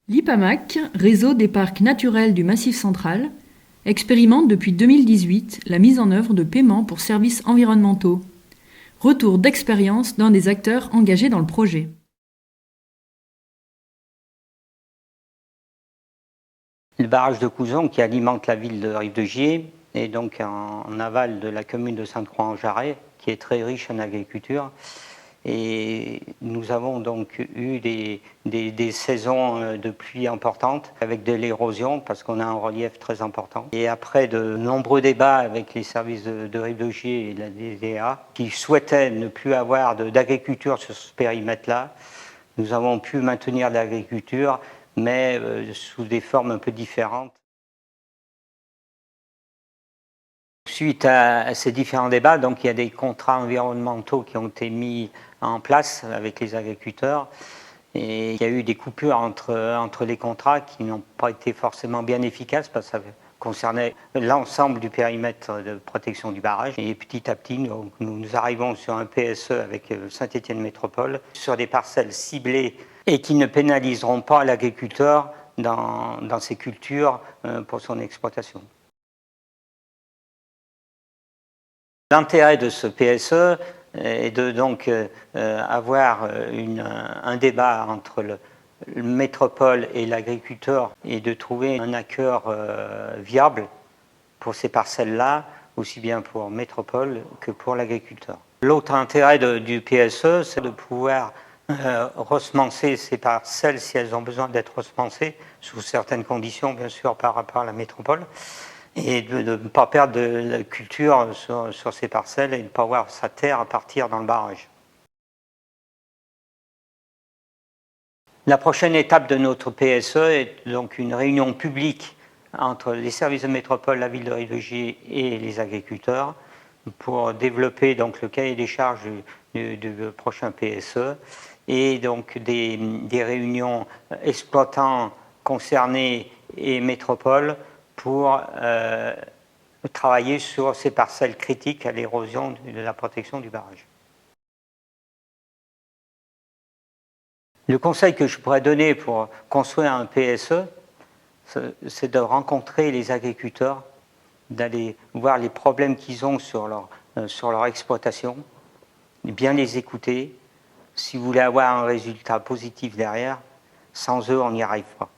L'IPAMAC, réseau des parcs naturels du Massif central, expérimente depuis 2018 la mise en œuvre de paiements pour services environnementaux. Retour d'expérience d'un des acteurs engagés dans le projet. Le barrage de Couzon qui alimente la ville de Rive-de-Gier est donc en aval de la commune de Sainte-Croix-en-Jarret, qui est très riche en agriculture. Et nous avons donc eu des saisons de pluie importantes avec de l'érosion parce qu'on a un relief très important. Et après de nombreux débats avec les services de Rive-de-Gier et de la DDA qui souhaitaient ne plus avoir d'agriculture sur ce périmètre-là, nous avons pu maintenir l'agriculture, mais sous des formes un peu différentes. Suite à ces différents débats, donc il y a des contrats environnementaux qui ont été mis en place avec les agriculteurs. Et il y a eu des coupures entre les contrats qui n'ont pas été forcément bien efficaces parce que ça concernait l'ensemble du périmètre de protection du barrage. Et petit à petit, nous arrivons sur un PSE avec Saint-Étienne Métropole, sur des parcelles ciblées et qui ne pénaliseront pas l'agriculteur dans ses cultures pour son exploitation. L'intérêt de ce PSE est de donc avoir un débat entre le métropole et l'agriculteur et de trouver un accord viable pour ces parcelles-là, aussi bien pour métropole que pour l'agriculteur. L'autre intérêt du PSE, c'est de pouvoir resemencer ces parcelles si elles ont besoin d'être resemencées, sous certaines conditions bien sûr par rapport à la métropole, et de ne pas perdre de la culture sur ces parcelles et de ne pas voir sa terre à partir dans le barrage. La prochaine étape de notre PSE est donc une réunion publique entre les services de métropole, la ville de Rive-de-Gier et les agriculteurs pour développer donc le cahier des charges du prochain PSE et donc des réunions exploitants concernés et métropole pour travailler sur ces parcelles critiques à l'érosion de la protection du barrage. Le conseil que je pourrais donner pour construire un PSE, c'est de rencontrer les agriculteurs, d'aller voir les problèmes qu'ils ont sur leur exploitation, de bien les écouter. Si vous voulez avoir un résultat positif derrière, sans eux, on n'y arrive pas.